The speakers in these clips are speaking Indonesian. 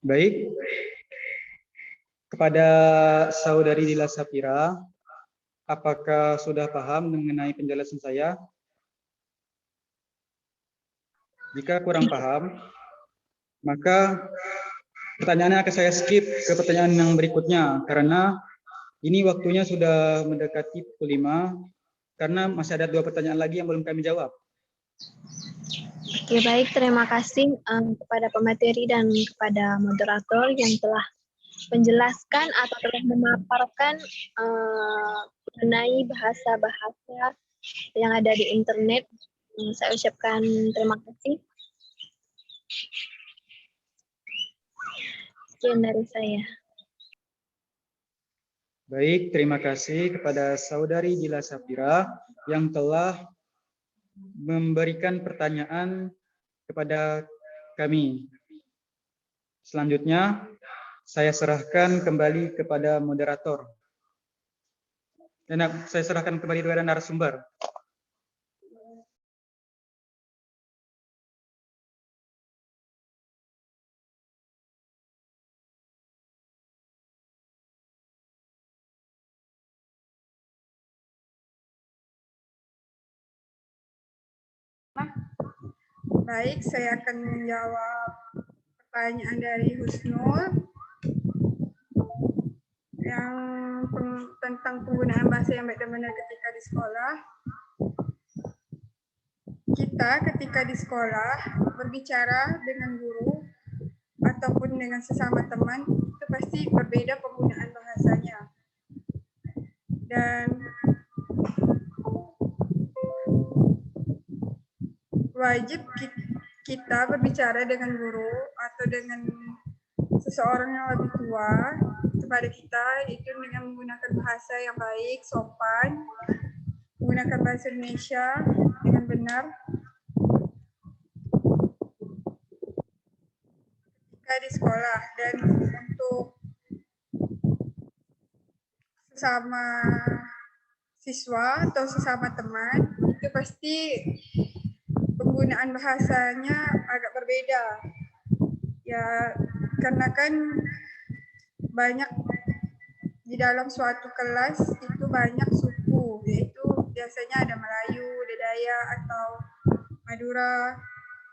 Baik, kepada saudari Dila Sapira, apakah sudah paham mengenai penjelasan saya? Jika kurang paham, maka pertanyaannya akan saya skip ke pertanyaan yang berikutnya, karena ini waktunya sudah mendekati pukul 5, karena masih ada 2 pertanyaan lagi yang belum kami jawab. Oke, baik. Terima kasih kepada pemateri dan kepada moderator yang telah menjelaskan atau telah memaparkan mengenai bahasa-bahasa yang ada di internet. Saya ucapkan terima kasih. Sekian dari saya. Baik, terima kasih kepada saudari Dila Sapira yang telah memberikan pertanyaan kepada kami. Selanjutnya, saya serahkan kembali kepada moderator. Dan saya serahkan kembali kepada narasumber. Baik, saya akan menjawab pertanyaan dari Husnul yang tentang penggunaan bahasa yang baik dan benar ketika di sekolah. Kita ketika di sekolah berbicara dengan guru ataupun dengan sesama teman itu pasti berbeda penggunaan bahasanya. Dan wajib kita berbicara dengan guru atau dengan seseorang yang lebih tua kepada kita itu dengan menggunakan bahasa yang baik, sopan, menggunakan bahasa Indonesia dengan benar. Ketika di sekolah dan untuk sesama siswa atau sesama teman itu pasti penggunaan bahasanya agak berbeda. Ya, karena kan banyak di dalam suatu kelas itu banyak suku, yaitu biasanya ada Melayu, ada Dayak atau Madura.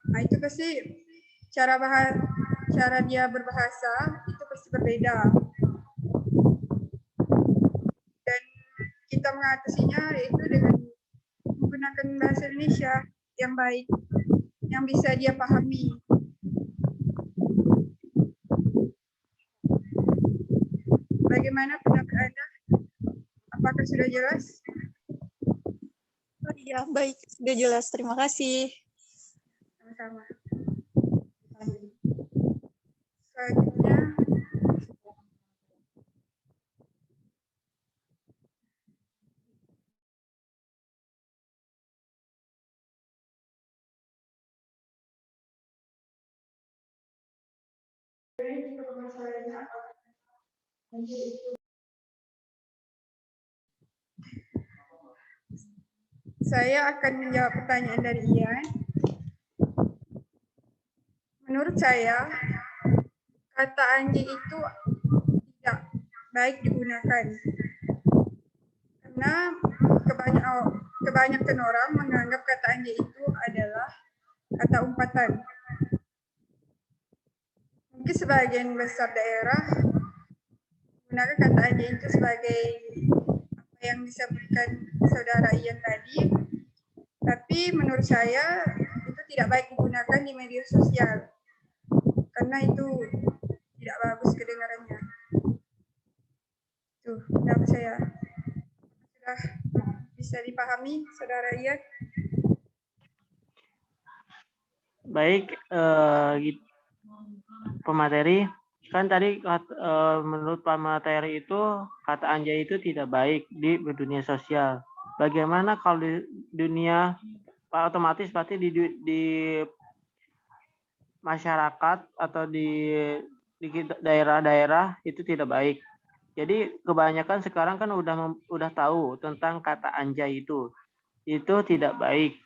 Nah, itu pasti cara dia berbahasa itu pasti berbeda. Dan kita mengatasinya yaitu dengan menggunakan bahasa Indonesia yang baik, yang bisa dia pahami. Bagaimana pendapat Anda? Apakah sudah jelas? Oh iya, baik. Sudah jelas. Terima kasih. Sama-sama. Selanjutnya, saya akan menjawab pertanyaan dari Ian. Menurut saya, kata anjing itu tidak baik digunakan. Karena kebanyakan orang menganggap kata anjing itu adalah kata umpatan. Mungkin sebagian besar daerah menggunakan kata anjing itu sebagai apa yang disebutkan saudara Ian tadi. Tapi menurut saya itu tidak baik digunakan di media sosial. Karena itu tidak bagus kedengarannya. Tuh, pendapat saya. Sudah bisa dipahami, saudara Ian? Baik, pemateri, kan tadi menurut pemateri itu kata anjay itu tidak baik di dunia sosial. Bagaimana kalau di dunia otomatis pasti di masyarakat atau di daerah-daerah itu tidak baik. Jadi kebanyakan sekarang kan udah tahu tentang kata anjay itu tidak baik.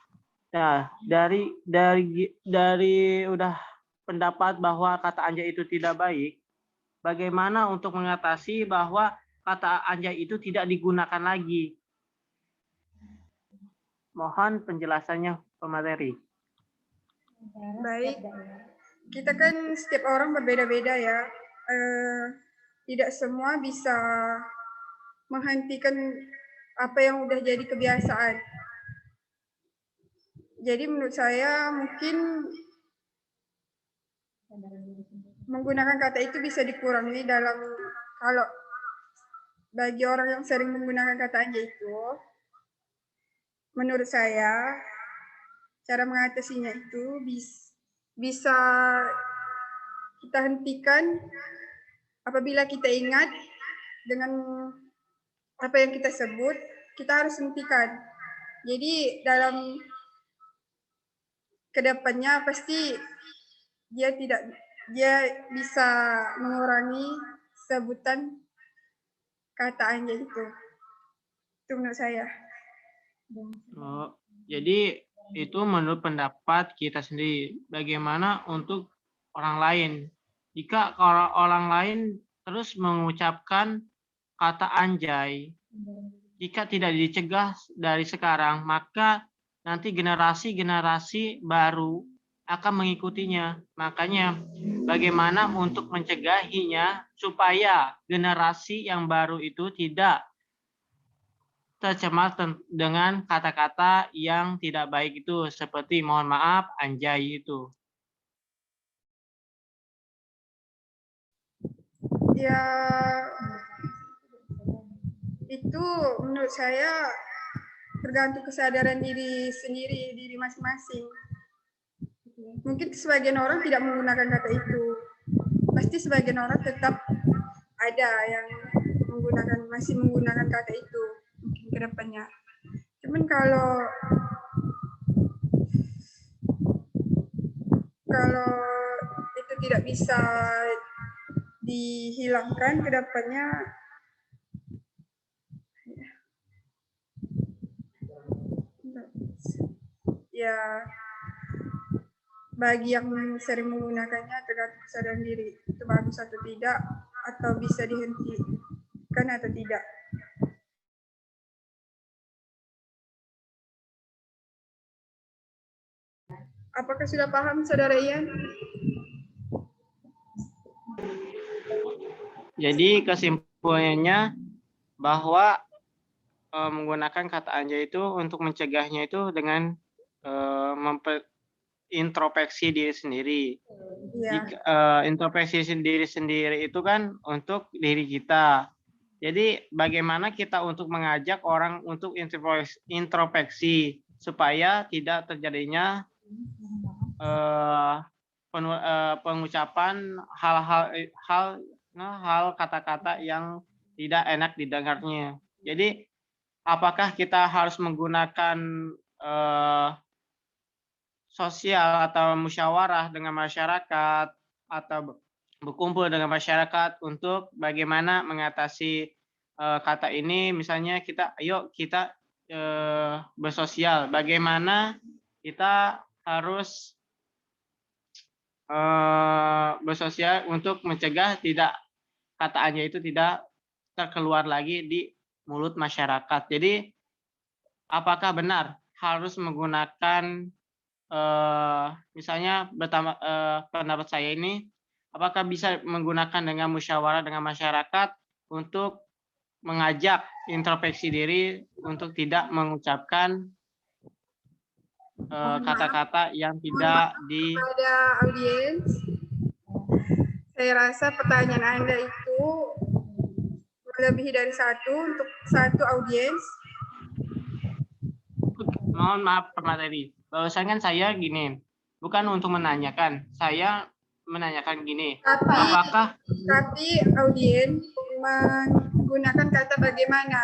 Nah, dari udah pendapat bahwa kata anjay itu tidak baik, bagaimana untuk mengatasi bahwa kata anjay itu tidak digunakan lagi? Mohon penjelasannya pemateri. Baik, kita kan setiap orang berbeda-beda ya. Tidak semua bisa menghentikan apa yang udah jadi kebiasaan. Jadi menurut saya mungkin menggunakan kata itu bisa dikurangi dalam, kalau bagi orang yang sering menggunakan kata anjay itu, menurut saya cara mengatasinya itu bisa kita hentikan apabila kita ingat dengan apa yang kita sebut, kita harus hentikan. Jadi dalam kedepannya pasti dia bisa mengurangi sebutan kata anjay itu. Itu menurut saya. Oh, jadi itu menurut pendapat kita sendiri. Bagaimana untuk orang lain? Jika orang lain terus mengucapkan kata anjay, jika tidak dicegah dari sekarang, maka nanti generasi-generasi baru akan mengikutinya. Makanya bagaimana untuk mencegahinya supaya generasi yang baru itu tidak tercemar dengan kata-kata yang tidak baik itu, seperti mohon maaf, anjay itu. Ya, itu menurut saya tergantung kesadaran diri sendiri, diri masing-masing. Mungkin sebagian orang tidak menggunakan kata itu. Pasti sebagian orang tetap ada yang masih menggunakan kata itu mungkin ke depannya. Cuman kalau itu tidak bisa dihilangkan ke depannya, ya bagi yang sering menggunakannya tergantung kesadaran diri, itu bagus atau tidak, atau bisa dihentikan atau tidak. Apakah sudah paham, Saudara Ian? Jadi kesimpulannya bahwa menggunakan kata anjay itu untuk mencegahnya itu dengan introspeksi diri sendiri. Ya. Introspeksi sendiri itu kan untuk diri kita. Jadi bagaimana kita untuk mengajak orang untuk introspeksi supaya tidak terjadinya pengucapan hal kata-kata yang tidak enak didengarnya. Jadi apakah kita harus menggunakan sosial atau musyawarah dengan masyarakat atau berkumpul dengan masyarakat untuk bagaimana mengatasi kata ini? Misalnya ayo kita bersosial, bagaimana kita harus bersosial untuk mencegah kata anjay itu tidak terkeluar lagi di mulut masyarakat. Jadi apakah benar harus menggunakan misalnya pendapat saya ini, apakah bisa menggunakan dengan musyawarah dengan masyarakat untuk mengajak introspeksi diri untuk tidak mengucapkan kata-kata yang tidak Pada audiens, saya rasa pertanyaan Anda itu lebih dari satu untuk satu audiens. Mohon maaf pemateri, bahwasanya saya gini, bukan untuk menanyakan, saya menanyakan gini, tapi audiens menggunakan kata bagaimana?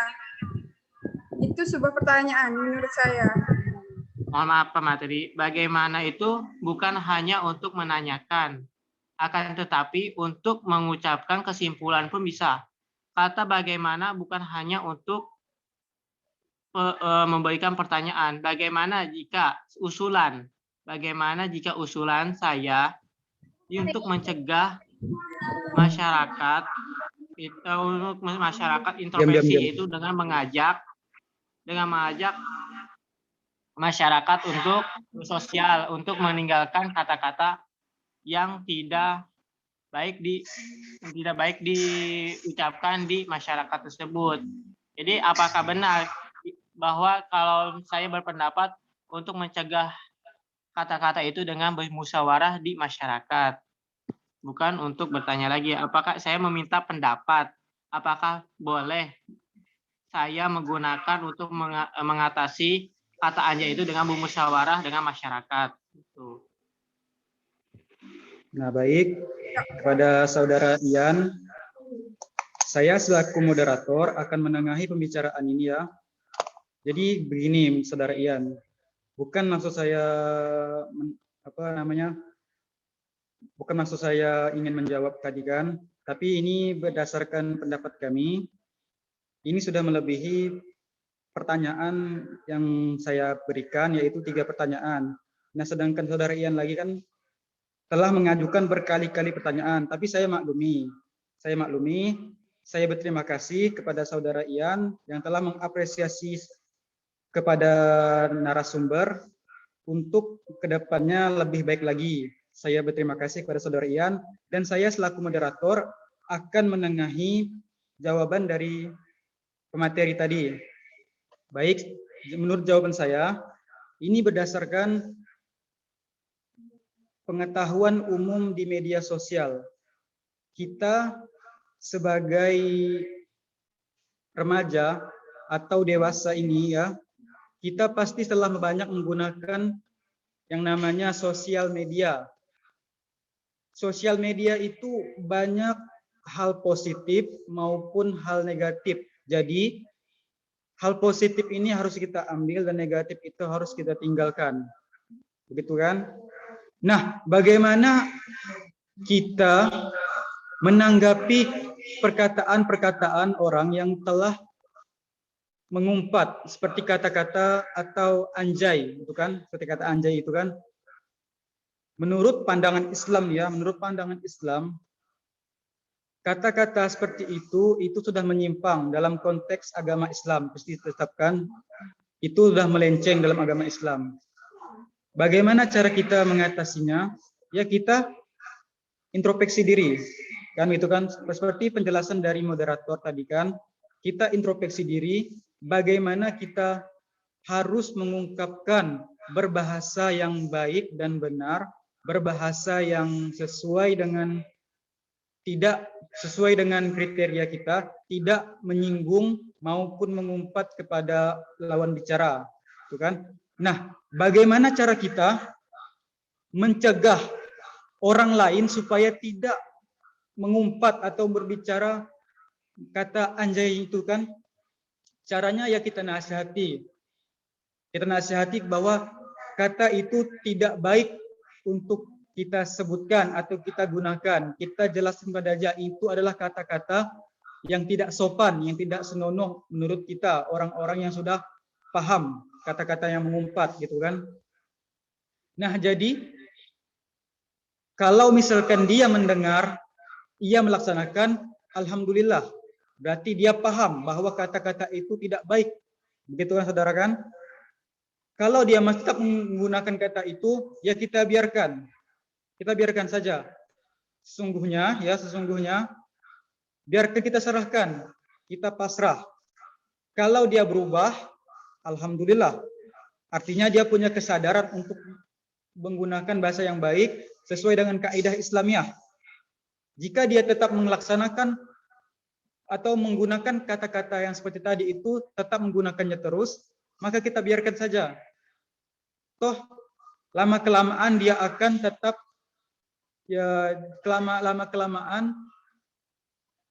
Itu sebuah pertanyaan menurut saya. Mohon maaf pemateri, bagaimana itu bukan hanya untuk menanyakan, akan tetapi untuk mengucapkan kesimpulan pun bisa. Kata bagaimana bukan hanya untuk memberikan pertanyaan, bagaimana jika usulan saya untuk mencegah masyarakat untuk masyarakat introversi Diam. itu dengan mengajak masyarakat untuk sosial, untuk meninggalkan kata-kata yang tidak baik diucapkan di masyarakat tersebut. Jadi apakah benar bahwa kalau saya berpendapat untuk mencegah kata-kata itu dengan bermusyawarah di masyarakat, bukan untuk bertanya lagi apakah saya meminta pendapat, apakah boleh saya menggunakan untuk mengatasi kata anjay itu dengan bermusyawarah dengan masyarakat. Gitu. Nah, baik. Kepada Saudara Ian, saya selaku moderator akan menengahi pembicaraan ini ya. Jadi begini, Saudara Ian, bukan maksud saya bukan maksud saya ingin menjawab tadi kan, tapi ini berdasarkan pendapat kami, ini sudah melebihi pertanyaan yang saya berikan, yaitu 3 pertanyaan. Nah, sedangkan Saudara Ian lagi kan telah mengajukan berkali-kali pertanyaan, tapi saya maklumi. Saya berterima kasih kepada Saudara Ian yang telah mengapresiasi kepada narasumber untuk kedepannya lebih baik lagi. Saya berterima kasih kepada Saudara Ian, dan saya selaku moderator akan menengahi jawaban dari pemateri tadi. Baik, menurut jawaban saya, ini berdasarkan pengetahuan umum di media sosial. Kita sebagai remaja atau dewasa ini ya, kita pasti telah banyak menggunakan yang namanya sosial media. Sosial media itu banyak hal positif maupun hal negatif. Jadi hal positif ini harus kita ambil dan negatif itu harus kita tinggalkan. Begitu kan? Nah, bagaimana kita menanggapi perkataan-perkataan orang yang telah mengumpat seperti kata-kata atau anjay, itu kan? Seperti kata anjay itu kan? Menurut pandangan Islam ya, kata-kata seperti itu sudah menyimpang dalam konteks agama Islam, pasti ditetapkan itu sudah melenceng dalam agama Islam. Bagaimana cara kita mengatasinya? Ya kita introspeksi diri, kan itu kan seperti penjelasan dari moderator tadi kan, kita introspeksi diri, bagaimana kita harus mengungkapkan berbahasa yang baik dan benar, berbahasa yang sesuai dengan tidak sesuai dengan kriteria kita, tidak menyinggung maupun mengumpat kepada lawan bicara, itu kan? Nah, bagaimana cara kita mencegah orang lain supaya tidak mengumpat atau berbicara kata anjay itu kan? Caranya ya kita nasihati. Kita nasihati bahwa kata itu tidak baik untuk kita sebutkan atau kita gunakan. Kita jelaskan pada dia itu adalah kata-kata yang tidak sopan, yang tidak senonoh menurut kita, orang-orang yang sudah paham kata-kata yang mengumpat gitu kan. Nah, jadi kalau misalkan dia mendengar, ia melaksanakan, alhamdulillah. Berarti dia paham bahwa kata-kata itu tidak baik. Begitu kan saudara kan? Kalau dia masih tetap menggunakan kata itu, ya kita biarkan. Kita biarkan saja. Sesungguhnya, biarkan kita serahkan. Kita pasrah. Kalau dia berubah, alhamdulillah. Artinya dia punya kesadaran untuk menggunakan bahasa yang baik sesuai dengan kaidah Islamiah. Jika dia tetap melaksanakan atau menggunakan kata-kata yang seperti tadi itu, tetap menggunakannya terus, maka kita biarkan saja. Toh lama-kelamaan dia akan tetap, ya lama-kelamaan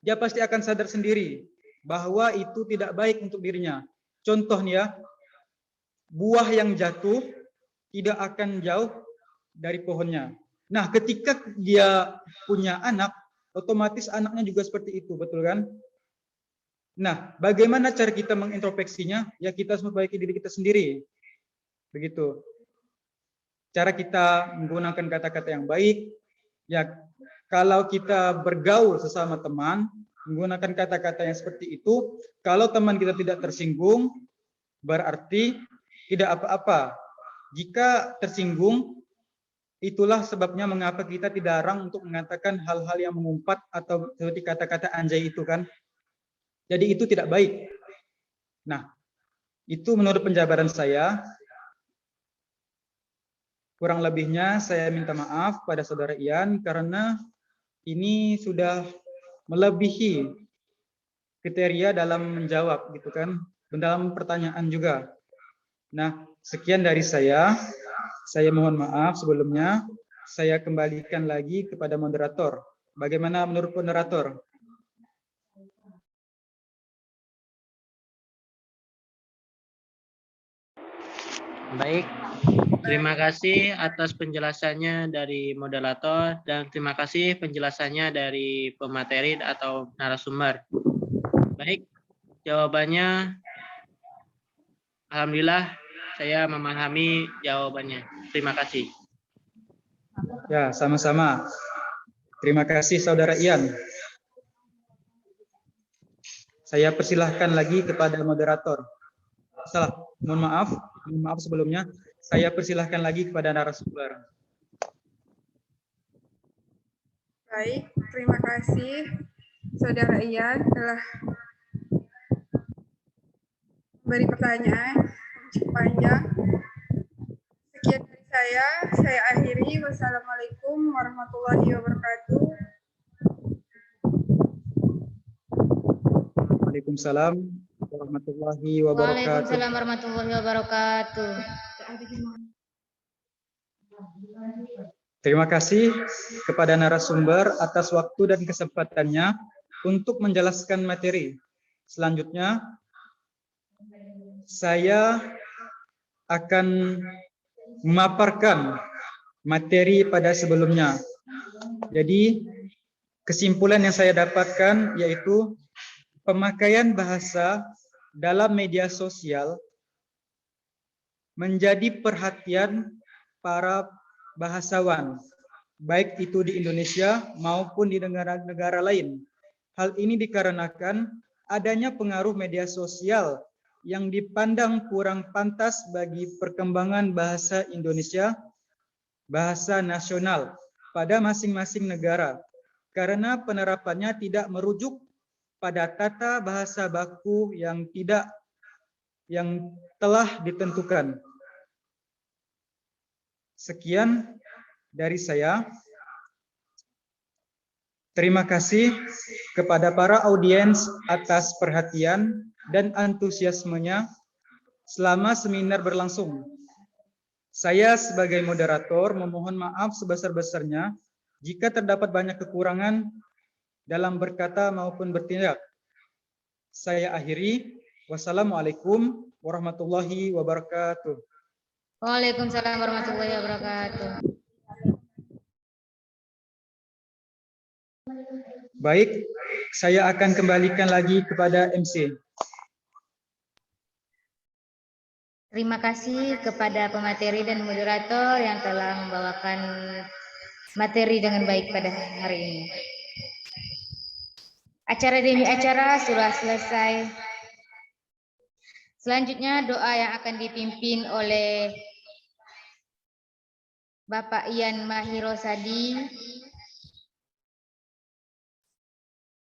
dia pasti akan sadar sendiri bahwa itu tidak baik untuk dirinya. Contohnya, buah yang jatuh tidak akan jauh dari pohonnya. Nah, ketika dia punya anak, otomatis anaknya juga seperti itu, betul kan? Nah, bagaimana cara kita mengintrospeksinya? Ya kita harus memperbaiki diri kita sendiri. Begitu. Cara kita menggunakan kata-kata yang baik, Ya, kalau kita bergaul sesama teman, menggunakan kata-kata yang seperti itu, kalau teman kita tidak tersinggung, berarti tidak apa-apa. Jika tersinggung, itulah sebabnya mengapa kita tidak larang untuk mengatakan hal-hal yang mengumpat atau seperti kata-kata anjay itu kan. Jadi itu tidak baik. Nah, itu menurut penjabaran saya. Kurang lebihnya saya minta maaf pada saudara Ian karena ini sudah melebihi kriteria dalam menjawab gitu kan, dalam pertanyaan juga. Nah, sekian dari saya. Saya mohon maaf sebelumnya. Saya kembalikan lagi kepada moderator. Bagaimana menurut moderator? Baik, terima kasih atas penjelasannya dari moderator dan terima kasih penjelasannya dari pemateri atau narasumber. Baik, jawabannya alhamdulillah saya memahami jawabannya. Terima kasih. Ya, sama-sama. Terima kasih saudara Ian. Saya persilahkan lagi kepada moderator. Mohon maaf sebelumnya. Saya persilahkan lagi kepada narasumber. Baik, terima kasih Saudara Ian telah beri pertanyaan cukup panjang. Sekian dari saya akhiri. Wassalamualaikum warahmatullahi wabarakatuh. Waalaikumsalam warahmatullahi wabarakatuh. Waalaikumsalam warahmatullahi wabarakatuh. Terima kasih kepada narasumber atas waktu dan kesempatannya untuk menjelaskan materi. Selanjutnya, saya akan memaparkan materi pada sebelumnya. Jadi, kesimpulan yang saya dapatkan yaitu pemakaian bahasa dalam media sosial menjadi perhatian para bahasawan, baik itu di Indonesia maupun di negara-negara lain. Hal ini dikarenakan adanya pengaruh media sosial yang dipandang kurang pantas bagi perkembangan bahasa Indonesia, bahasa nasional pada masing-masing negara, karena penerapannya tidak merujuk pada tata bahasa baku yang telah ditentukan. Sekian dari saya. Terima kasih kepada para audiens atas perhatian dan antusiasmenya selama seminar berlangsung. Saya sebagai moderator memohon maaf sebesar-besarnya jika terdapat banyak kekurangan dalam berkata maupun bertindak. Saya akhiri. Wassalamualaikum warahmatullahi wabarakatuh. Waalaikumsalam warahmatullahi wabarakatuh. Baik, saya akan kembalikan lagi kepada MC. Terima kasih kepada pemateri dan moderator yang telah membawakan materi dengan baik pada hari ini. Acara demi acara sudah selesai. Selanjutnya doa yang akan dipimpin oleh Bapak Ian Mahirosadi.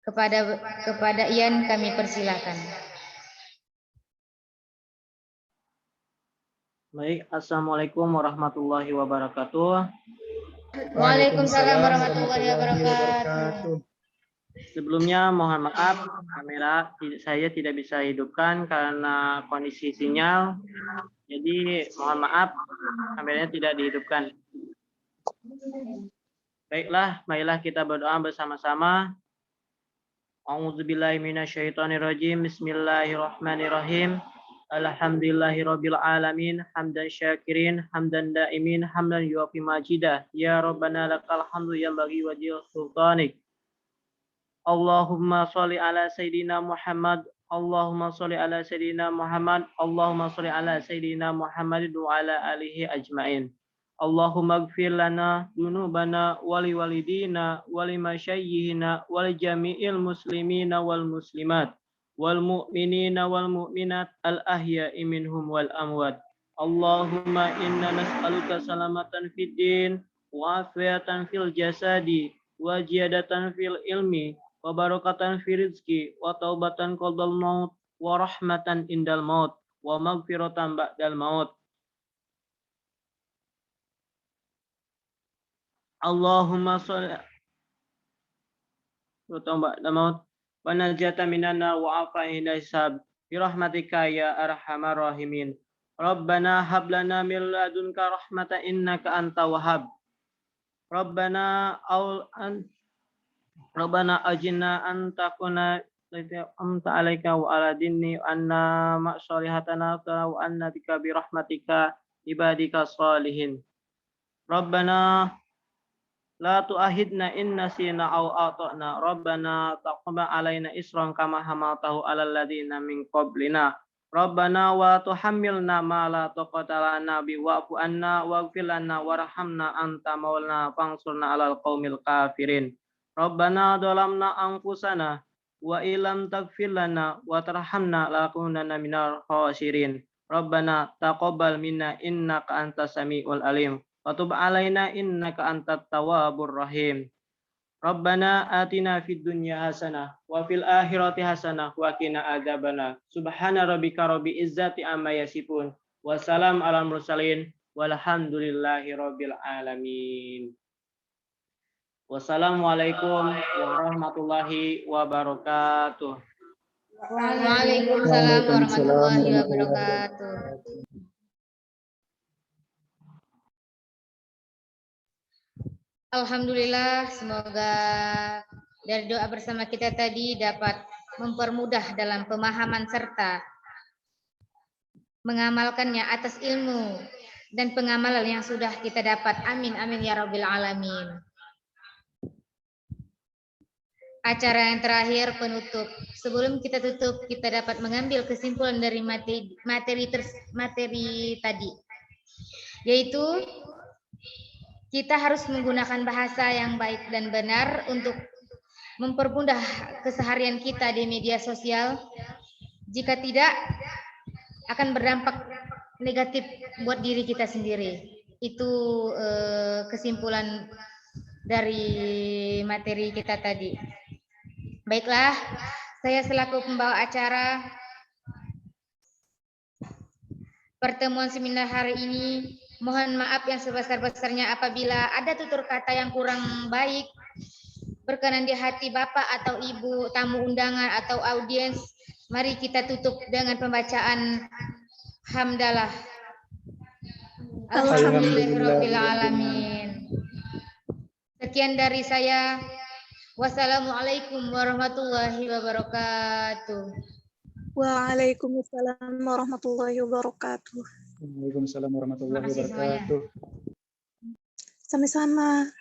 Kepada Ian kami persilakan. Baik, assalamualaikum warahmatullahi wabarakatuh. Waalaikumsalam warahmatullahi wabarakatuh. Sebelumnya mohon maaf, kamera saya tidak bisa hidupkan karena kondisi sinyal. Jadi mohon maaf, kameranya tidak dihidupkan. Baiklah, marilah kita berdoa bersama-sama. A'udzubillahi minasyaitonirrajim. Bismillahirrahmanirrahim. Alhamdulillahirabbil alamin, hamdan syakirin, hamdan daimin, hamdan yuwafi majidah. Ya Rabbana lakal hamdu yanbaghi wajhi sultanik. Allahumma sholli ala sayyidina Muhammad. Allahumma sholli ala sayyidina Muhammad. Allahumma sholli ala sayyidina Muhammad wa ala alihi ajmain. Allahumma ighfir lana dzunubana wa liwalidina wa limasyayikhina wa lijami'il muslimina wal muslimat wal mu'minina wal mu'minat al ahya'i minhum wal amwat. Allahumma inna nas'aluka salamatan fid din wa afiatan fil jasadi wa ziyadatan fil ilmi wa barakatan fil rizqi wa taubatan qabla maut wa rahmatan indal maut wa maghfiratan ba'dal maut. Allahumma sholli wa najata minanna wa afa'ina hisab bi rahmatika ya arhamar rahimin. Rabbana hab lana min ladunka rahmatan innaka anta wahhab. Rabbana ajinna anta kuna amta alaika wa ala dinni anna ma'solihatana wa anna bika bi rahmatika ibadika sholihin. Rabbana la tu'ahidna in nasina aw ata'na. Rabbana taqabbal alaina isran kama hamaltahu alal ladina min qablina. Rabbana wa tuhammilna ma la taqata lana bi wa'fu anna waghfir lana warhamna anta maulana fansurna alal qaumil kafirin. Rabbana dhalamna anfusana wa illam taghfir lana wa tarhamna lanakunanna minal khasirin. Rabbana taqabbal minna innaka antas samiul alim. Wa tub alaina innaka antat tawwabur rahim. Rabbana atina fid dunya hasanah wa fil akhirati hasanah wa qina adzabana. Subhana rabbika rabbil izzati amma yasifun. Wassalam alal mursalin walhamdulillahi rabbil alamin. Wassalamualaikum warahmatullahi wabarakatuh. Waalaikumsalam warahmatullahi wabarakatuh. Alhamdulillah, semoga dari doa bersama kita tadi dapat mempermudah dalam pemahaman serta mengamalkannya atas ilmu dan pengamalan yang sudah kita dapat. Amin, amin ya rabbil alamin. Acara yang terakhir penutup. Sebelum kita tutup, kita dapat mengambil kesimpulan dari materi tadi, yaitu kita harus menggunakan bahasa yang baik dan benar untuk mempermudah keseharian kita di media sosial. Jika tidak, akan berdampak negatif buat diri kita sendiri. Itu kesimpulan dari materi kita tadi. Baiklah, saya selaku pembawa acara pertemuan seminar hari ini, mohon maaf yang sebesar-besarnya apabila ada tutur kata yang kurang baik berkenan di hati Bapak atau Ibu tamu undangan atau audiens. Mari kita tutup dengan pembacaan hamdalah. Alhamdulillahirabbil alamin. Sekian dari saya. Wassalamualaikum warahmatullahi wabarakatuh. Waalaikumsalam warahmatullahi wabarakatuh. Waalaikumsalam warahmatullahi Terima kasih semuanya. wabarakatuh. Sama-sama.